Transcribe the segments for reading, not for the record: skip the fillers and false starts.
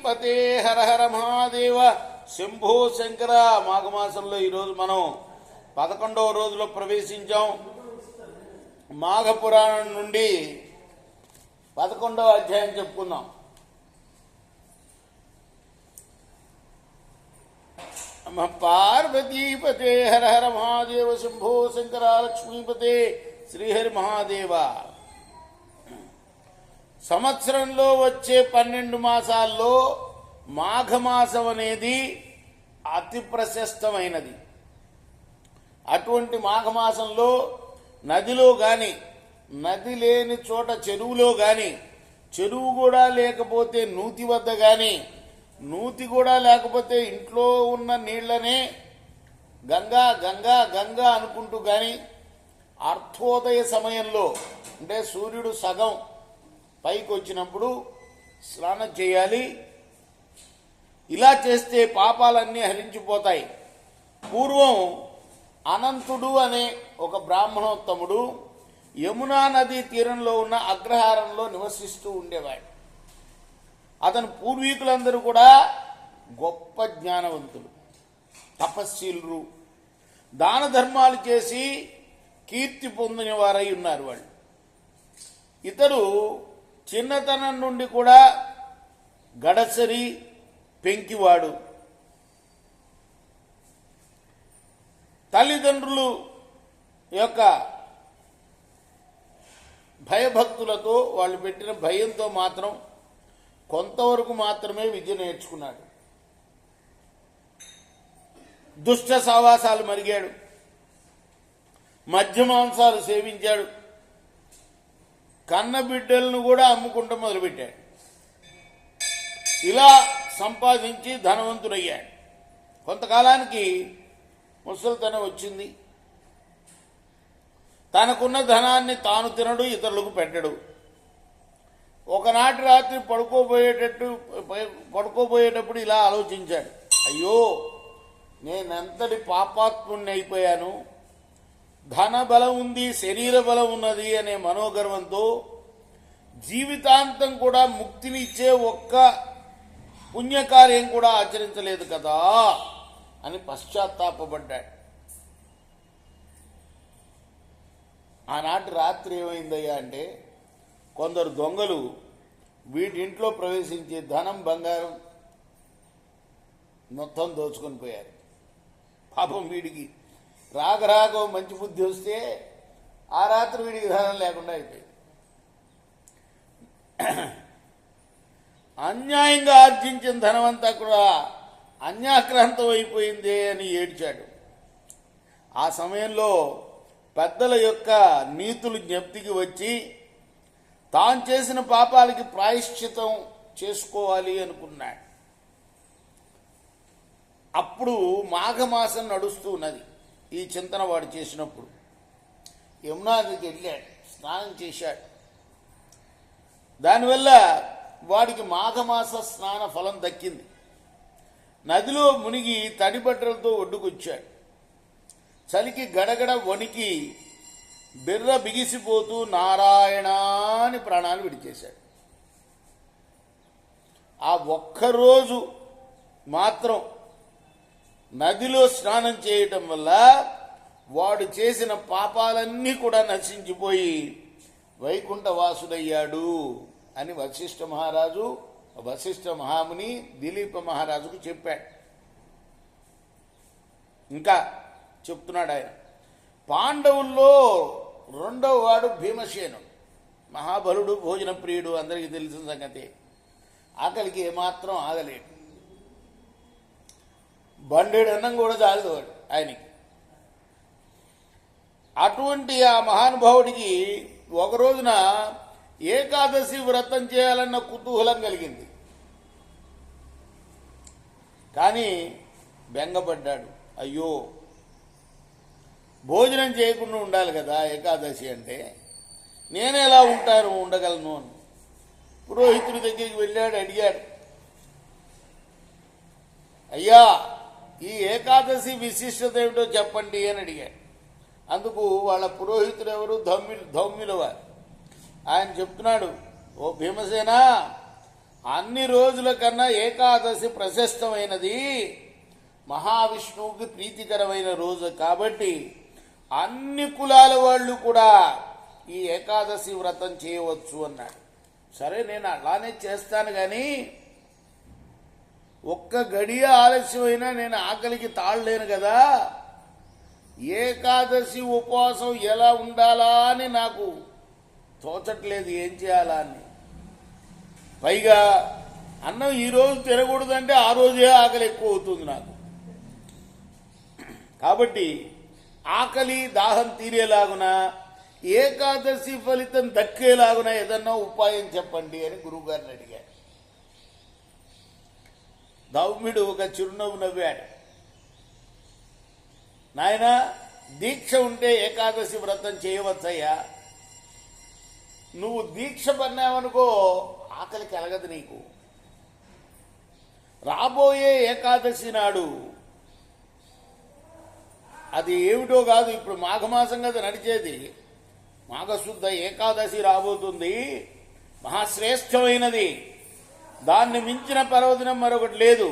లక్ష్మీపతే హర హర మహాదేవ శంభో శంకర. మాఘమాసంలో ఈరోజు మనం 11వ రోజులో ప్రవేశించాం. మాఘ పురాణం నుండి 11వ అధ్యాయం చెప్పుకుందాం. పార్వతీపతే హర హర మహాదేవ శంభో శంకర లక్ష్మీపతే శ్రీహరి మహాదేవ. సంవత్సరంలో వచ్చే 12 మాసాల్లో మాఘమాసం అనేది అతి ప్రశస్తమైనది. అటువంటి మాఘమాసంలో నదిలో కానీ, నది లేని చోట చెరువులో కానీ, చెరువు కూడా లేకపోతే నూతి వద్ద కానీ, నూతి కూడా లేకపోతే ఇంట్లో ఉన్న నీళ్లనే గంగా గంగా గంగా అనుకుంటూ కానీ, అర్ధోదయ సమయంలో అంటే సూర్యుడు సగం పైకి వచ్చినప్పుడు స్నానం చేయాలి. ఇలా చేస్తే పాపాలన్నీ హరించిపోతాయి. పూర్వం అనంతుడు అనే ఒక బ్రాహ్మణోత్తముడు యమునా నదీ తీరంలో ఉన్న అగ్రహారంలో నివసిస్తూ ఉండేవాడు. అతని పూర్వీకులందరూ కూడా గొప్ప జ్ఞానవంతులు, తపస్శీలు, దాన ధర్మాలు చేసి కీర్తి పొందిన వారై ఉన్నారు. వాళ్ళు ఇతడు చిన్నతనం నుండి కూడా గడసరి పెంకివాడు. తల్లిదండ్రులు యొక్క భయభక్తులతో వాళ్ళు పెట్టిన భయంతో మాత్రం కొంతవరకు మాత్రమే విద్య నేర్చుకున్నాడు. దుష్ట సావాసాలు మరిగాడు, మద్యమాంసాలు సేవించాడు, కన్న బిడ్డలను కూడా అమ్ముకుంటూ మొదలుపెట్టాడు. ఇలా సంపాదించి ధనవంతుడయ్యాడు. కొంతకాలానికి ముసలితనం వచ్చింది. తనకున్న ధనాన్ని తాను తినడు, ఇతరులకు పెట్టడు. ఒకనాటి రాత్రి పడుకోబోయేటప్పుడు ఇలా ఆలోచించాడు, అయ్యో నేనెంతటి పాపాత్ముణ్ణి అయిపోయాను. ధన బలం ఉంది, శరీర బలం ఉన్నది అనే మనోగర్వంతో జీవితాంతం కూడా ముక్తిని ఇచ్చే ఒక్క పుణ్యకార్యం కూడా ఆచరించలేదు కదా అని పశ్చాత్తాపడ్డాడు. ఆనాటి రాత్రి ఏమైందయ్యా అంటే, కొందరు దొంగలు వీటింట్లో ప్రవేశించి ధనం, బంగారం మొత్తం దోచుకొని పోయారు. పాపం వీడికి రాగ మంచి బుద్ధి వస్తే ఆ రాత్రి వీడికి ధనం లేకుండా అయిపోయింది. అన్యాయంగా ఆర్జించిన ధనమంతా కూడా అన్యాక్రాంతం అయిపోయిందే అని ఏడ్చాడు. ఆ సమయంలో పెద్దల యొక్క నీతులు జ్ఞప్తికి వచ్చి తాను చేసిన పాపాలకి ప్రాయశ్చితం చేసుకోవాలి అనుకున్నాడు. అప్పుడు మాఘమాసం నడుస్తూ ఉన్నది. ఈ చింతన వాడు చేసినప్పుడు యమునా నదికి వెళ్ళాడు, స్నానం చేశాడు. దానివల్ల వాడికి మాఘమాస స్నాన ఫలం దక్కింది. నదిలో మునిగి తడిబట్టలతో ఒడ్డుకొచ్చాడు. చలికి గడగడ వణికి బిర్ర బిగిసిపోతూ నారాయణ అని ప్రాణాలు విడిచేశాడు. ఆ ఒక్కరోజు మాత్రం నదిలో స్నానం చేయటం వల్ల వాడు చేసిన పాపాలన్నీ కూడా నశించిపోయి వైకుంఠవాసుడయ్యాడు అని వశిష్ఠ మహాముని దిలీప మహారాజుకు చెప్పాడు. ఇంకా చెప్తున్నాడు ఆయన, పాండవుల్లో 2వ వాడు భీమసేనుడు, మహాబలుడు, భోజన ప్రియుడు, అందరికీ తెలిసిన సంగతి. ఆకలికి ఏమాత్రం ఆగలేడు. బండేడు అన్నం కూడా చాలదు ఆయనకి. అటువంటి ఆ మహానుభావుడికి ఒక రోజున ఏకాదశి వ్రతం చేయాలన్న కుతూహలం కలిగింది. కానీ బెంగపడ్డాడు, అయ్యో భోజనం చేయకుండా ఉండాలి కదా ఏకాదశి అంటే, నేనెలా ఉండగలను అని పురోహితుడి దగ్గరికి వెళ్ళాడు. అడిగాడు, అయ్యా ఈ ఏకాదశి విశిష్టత ఏమిటో చెప్పండి అని అడిగాడు. అందుకు వాళ్ళ పురోహితుడు ఎవరు, ధౌమ్యుల వారు. ఆయన చెప్తున్నాడు, ఓ భీమసేన, అన్ని రోజుల కన్నా ఏకాదశి ప్రశస్తమైనది, మహావిష్ణువుకి ప్రీతికరమైన రోజు కాబట్టి అన్ని కులాల వాళ్ళు కూడా ఈ ఏకాదశి వ్రతం చేయవచ్చు అన్నాడు. సరే, నేను అలానే చేస్తాను, కానీ ఒక్క గడియ ఆలస్యమైనా నేను ఆకలికి తాళలేను కదా, ఏకాదశి ఉపవాసం ఎలా ఉండాలా అని నాకు తోచట్లేదు, ఏం చేయాలా అని. పైగా అన్నం ఈరోజు తినకూడదంటే ఆ రోజే ఆకలి ఎక్కువ అవుతుంది నాకు. కాబట్టి ఆకలి దాహం తీరేలాగున, ఏకాదశి ఫలితం దక్కేలాగున ఏదన్నా ఉపాయం చెప్పండి అని గురువుగారిని అడిగాడు. దౌమ్యుడు ఒక చిరునవ్వు నవ్వాడు. నాయన, దీక్ష ఉంటే ఏకాదశి వ్రతం చేయవచ్చయ్యా. నువ్వు దీక్ష పన్నావనుకో ఆకలి కలగదు నీకు. రాబోయే ఏకాదశి నాడు, అది ఏమిటో కాదు, ఇప్పుడు మాఘమాసం కదా నడిచేది, మాఘశుద్ధ ఏకాదశి రాబోతుంది, మహాశ్రేష్టమైనది. దాన్ని మించిన పర్వదినం మరొకటి లేదు.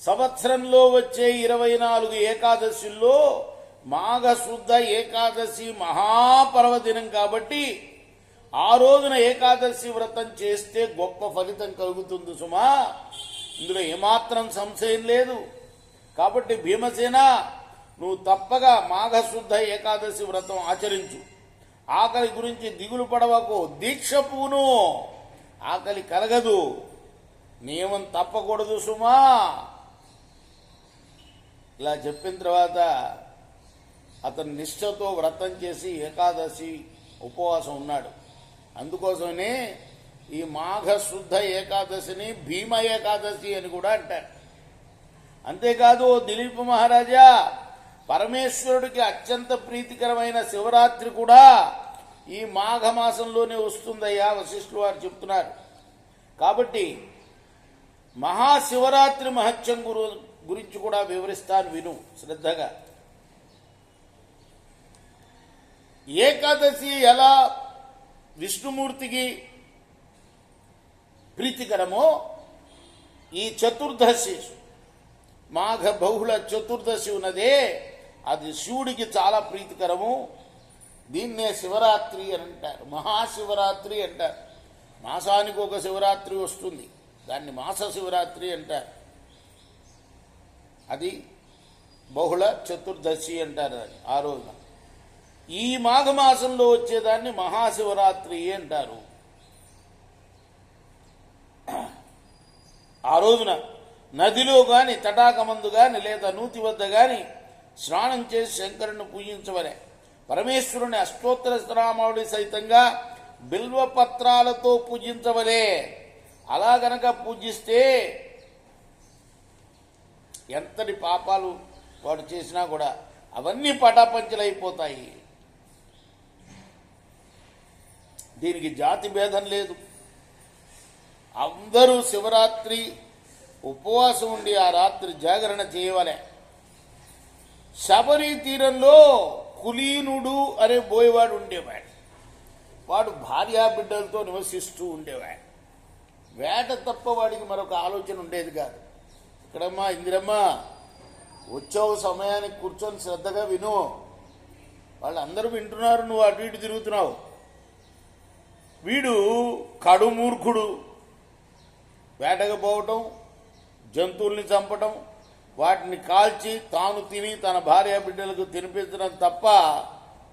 సంవత్సరంలో వచ్చే 24 ఏకాదశుల్లో మాఘశుద్ధ ఏకాదశి మహాపర్వదినం కాబట్టి ఆ రోజున ఏకాదశి వ్రతం చేస్తే గొప్ప ఫలితం కలుగుతుంది సుమా, ఇందులో ఏమాత్రం సంశయం లేదు. కాబట్టి భీమసేన, నువ్వు తప్పగా మాఘశుద్ధ ఏకాదశి వ్రతం ఆచరించు. ఆకలి గురించి దిగులు పడవకు, దీక్ష పూను, ఆకలి కలగదు, నియమం తప్పకూడదు సుమా. ఇలా చెప్పిన తర్వాత అతను నిష్ఠతో వ్రతం చేసి ఏకాదశి ఉపవాసం ఉన్నాడు. అందుకోసమే ఈ మాఘశుద్ధ ఏకాదశిని భీమ ఏకాదశి అని కూడా అంటారు. అంతేకాదు, దిలీప మహారాజా, పరమేశ్వరుడికి అత్యంత ప్రీతికరమైన శివరాత్రి కూడా ఈ మాఘమాసంలోనే వస్తుందయ్యా, వశిష్ఠులు వారు చెప్తున్నారు. కాబట్టి మహాశివరాత్రి మహత్యం గురించి కూడా వివరిస్తాను, విను శ్రద్ధగా. ఏకాదశి ఎలా విష్ణుమూర్తికి ప్రీతికరమో, ఈ చతుర్దశి, మాఘ బహుళ చతుర్దశి ఉన్నదే, అది శివుడికి చాలా ప్రీతికరము. దీన్నే శివరాత్రి అని అంటారు, మహాశివరాత్రి అంటారు. మాసానికి ఒక శివరాత్రి వస్తుంది, దాన్ని మాస శివరాత్రి అంటారు. అది బహుళ చతుర్దశి అంటారు. అది ఆ రోజున ఈ మాఘమాసంలో వచ్చేదాన్ని మహాశివరాత్రి అంటారు. ఆ రోజున నదిలో గాని, తటాకమందు గాని, లేదా నూతి వద్ద గాని స్నానం చేసి శంకరుని పూజించవలే. పరమేశ్వరుని అష్టోత్తర స్తోత్రావళి సహితంగా బిల్వపత్రాలతో పూజించవలే. అలా గనక పూజిస్తే ఎంతటి పాపాలు వాడు చేసినా కూడా అవన్నీ పటాపంచలైపోతాయి. దీనికి జాతి భేదం లేదు. అందరూ శివరాత్రి ఉపవాసం ఉండి ఆ రాత్రి జాగరణ చేయవలే. శబరి తీరంలో కులీనుడు అనే బోయవాడు ఉండేవాడు. వాడు భార్యా బిడ్డలతో నివసిస్తూ ఉండేవాడు. వేట తప్ప వాడికి మరొక ఆలోచన ఉండేది కాదు. ఇక్కడమ్మా, ఇందిరమ్మా, వచ్చావు సమయానికి, కూర్చొని శ్రద్ధగా విను. వాళ్ళందరూ వింటున్నారు, నువ్వు అటు ఇటు తిరుగుతున్నావు. వీడు కడుమూర్ఖుడు. వేటకు పోవటం, జంతువుల్ని చంపటం, వాటిని కాల్చి తాను తిని తన భార్య బిడ్డలకు తినిపించడం తప్ప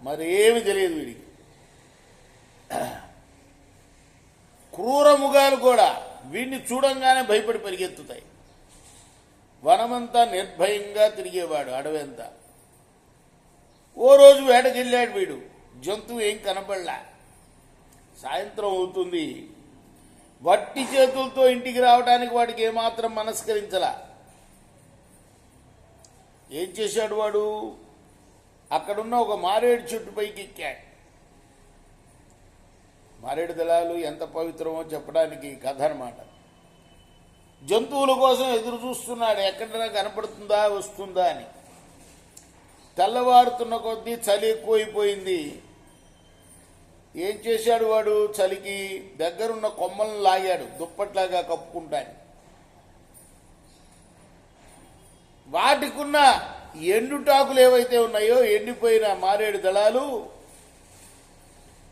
మరేమి తెలియదు వీడికి. క్రూరముగాలు కూడా వీడిని చూడంగానే భయపడి పరిగెత్తుతాయి. వనమంతా నిర్భయంగా తిరిగేవాడు, అడవంతా. ఓ రోజు వేటకెళ్ళాడు వీడు, జంతువు ఏం కనపడలా. సాయంత్రం అవుతుంది, వట్టి చేతులతో ఇంటికి రావడానికి వాడికి ఏమాత్రం మనస్కరించలా. ఏం చేశాడు వాడు? అక్కడున్న ఒక మారేడు చెట్టు పైకి ఎక్కాడు. మారేడు దళాలు ఎంత పవిత్రమో చెప్పడానికి కథ అన్నమాట. జంతువుల కోసం ఎదురు చూస్తున్నాడు, ఎక్కడైనా కనపడుతుందా వస్తుందా అని. తెల్లవారుతున్న కొద్దీ చలి ఎక్కువైపోయింది. ఏం చేశాడు వాడు? చలికి దగ్గరున్న కొమ్మలను లాగాడు దుప్పట్లాగా కప్పుకుంటాను. వాటికున్న ఎండుటాకులు ఏవైతే ఉన్నాయో, ఎండిపోయిన మారేడు దళాలు,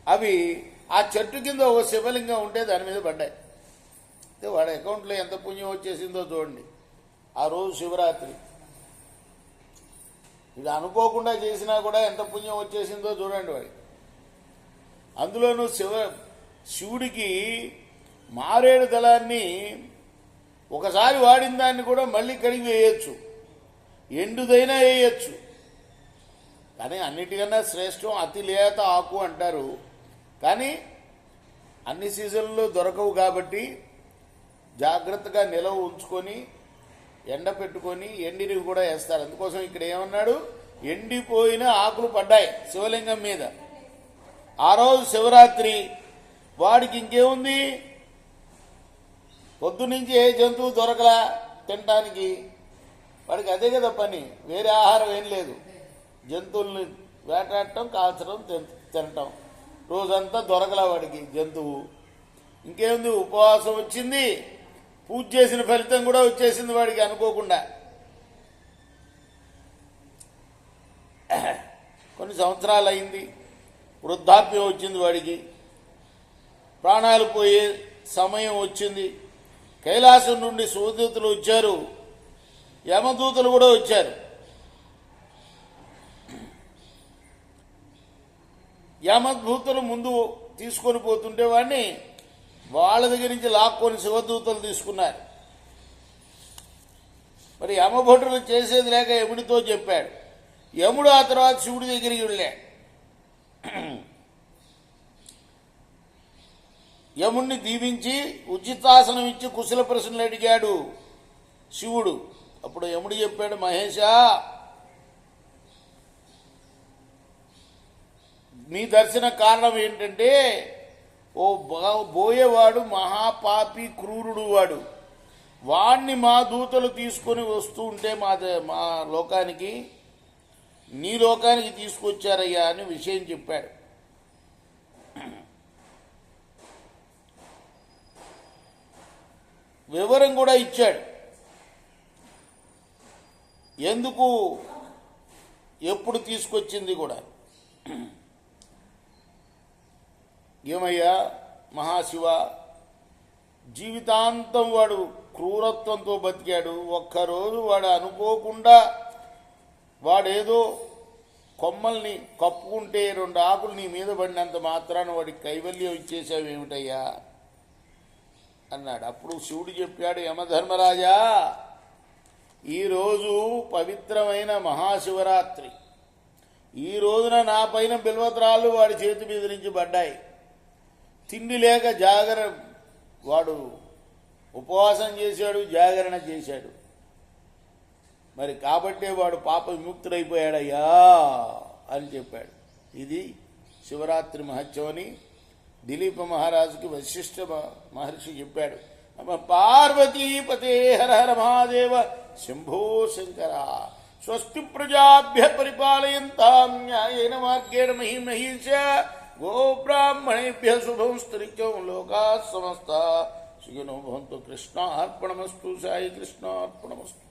అవి ఆ చెట్టు కింద ఒక శివలింగం ఉంటే దాని మీద పడ్డాయి. వాడి అకౌంట్లో ఎంత పుణ్యం వచ్చేసిందో చూడండి. ఆ రోజు శివరాత్రి, ఇది అనుకోకుండా చేసినా కూడా ఎంత పుణ్యం వచ్చేసిందో చూడండి వాడికి. అందులోనూ శివుడికి మారేడు దళాన్ని ఒకసారి వాడిన దాన్ని కూడా మళ్ళీ కడిగి వేయచ్చు, ఎండుదైనా వేయచ్చు. కానీ అన్నిటికన్నా శ్రేష్టం అతి లేత ఆకు అంటారు. కానీ అన్ని సీజన్లలో దొరకవు కాబట్టి జాగ్రత్తగా నిలవ ఉంచుకొని ఎండ పెట్టుకొని ఎండినవి కూడా వేస్తారు. అందుకోసం ఇక్కడ ఏమన్నాడు? ఎండిపోయిన ఆకులు పడ్డాయి శివలింగం మీద. ఆ రోజు శివరాత్రి. వాడికి ఇంకేముంది? పొద్దునుంచి ఏ జంతువు దొరకలా తినటానికి. వాడికి అదే కదా పని, వేరే ఆహారం ఏం లేదు. జంతువుల్ని వేటాడటం, కాల్చడం, తినటం. రోజంతా దొరకలా వాడికి జంతువు. ఇంకేముంది? ఉపవాసం వచ్చింది, పూజ చేసిన ఫలితం కూడా వచ్చేసింది వాడికి అనుకోకుండా. కొన్ని సంవత్సరాలు అయింది, వృద్ధాప్యం వచ్చింది వాడికి, ప్రాణాలు పోయే సమయం వచ్చింది. కైలాసం నుండి శివదూతలు వచ్చారు, యమదూతలు కూడా వచ్చారు. యమదూతలు ముందు తీసుకొని పోతుంటే వాడిని వాళ్ళ దగ్గర నుంచి లాక్కొని శివదూతలు తీసుకున్నారు. మరి యమభటులు చేసేది లేక యముడితో చెప్పాడు. యముడు ఆ తర్వాత శివుడి దగ్గరికి వెళ్ళాడు. యముణ్ణి దీవించి ఉచితాసనం ఇచ్చి కుశల ప్రశ్నలు అడిగాడు శివుడు. అప్పుడు యముడు చెప్పాడు, మహేశా, నీ దర్శన కారణం ఏంటంటే, ఓ బోయేవాడు మహాపాపి క్రూరుడు వాడు, వాణ్ణి మా దూతలు తీసుకొని వస్తూ ఉంటే మా లోకానికి, నీ లోకానికి తీసుకొచ్చారయ్యా అని విషయం చెప్పాడు. వివరం కూడా ఇచ్చాడు. ఎందుకు, ఎప్పుడు తీసుకొచ్చింది కూడా. ఏమయ్యా మహాశివ, జీవితాంతం వాడు క్రూరత్వంతో బతికాడు. ఒక్కరోజు వాడు అనుకోకుండా వాడేదో కొమ్మల్ని కప్పుకుంటే 2 ఆకులు నీ మీద పడినంత మాత్రాన వాడికి కైవల్యం ఇచ్చేసావేమిటయ్యా అన్నాడు. అప్పుడు శివుడు చెప్పాడు, యమధర్మరాజా, ఈరోజు పవిత్రమైన మహాశివరాత్రి. ఈ రోజున నా పైన బిల్వత్రాళ్ళు వాడి చేతి మీద నుంచి పడ్డాయి. తిండి లేక వాడు ఉపవాసం చేశాడు, జాగరణ చేశాడు. మరి కాబట్టే వాడు పాప విముక్తుడైపోయాడయ్యా అని చెప్పాడు. ఇది శివరాత్రి మహత్యమని దిలీప మహారాజుకి వశిష్ఠ మహర్షి చెప్పాడు. నమ పార్వతీపతే హర హర మహాదేవ శంభో శంకర. స్వస్తి ప్రజాభ్య పరిపాలయంతాం న్యాయేన మార్గేణ మహీమహీష. గోబ్రాహ్మణేభ్య శుభం స్తరిత్యం లోకా సమస్త సుఖినో భవంతు. కృష్ణార్పణమస్తు. సాయి కృష్ణార్పణమస్తు.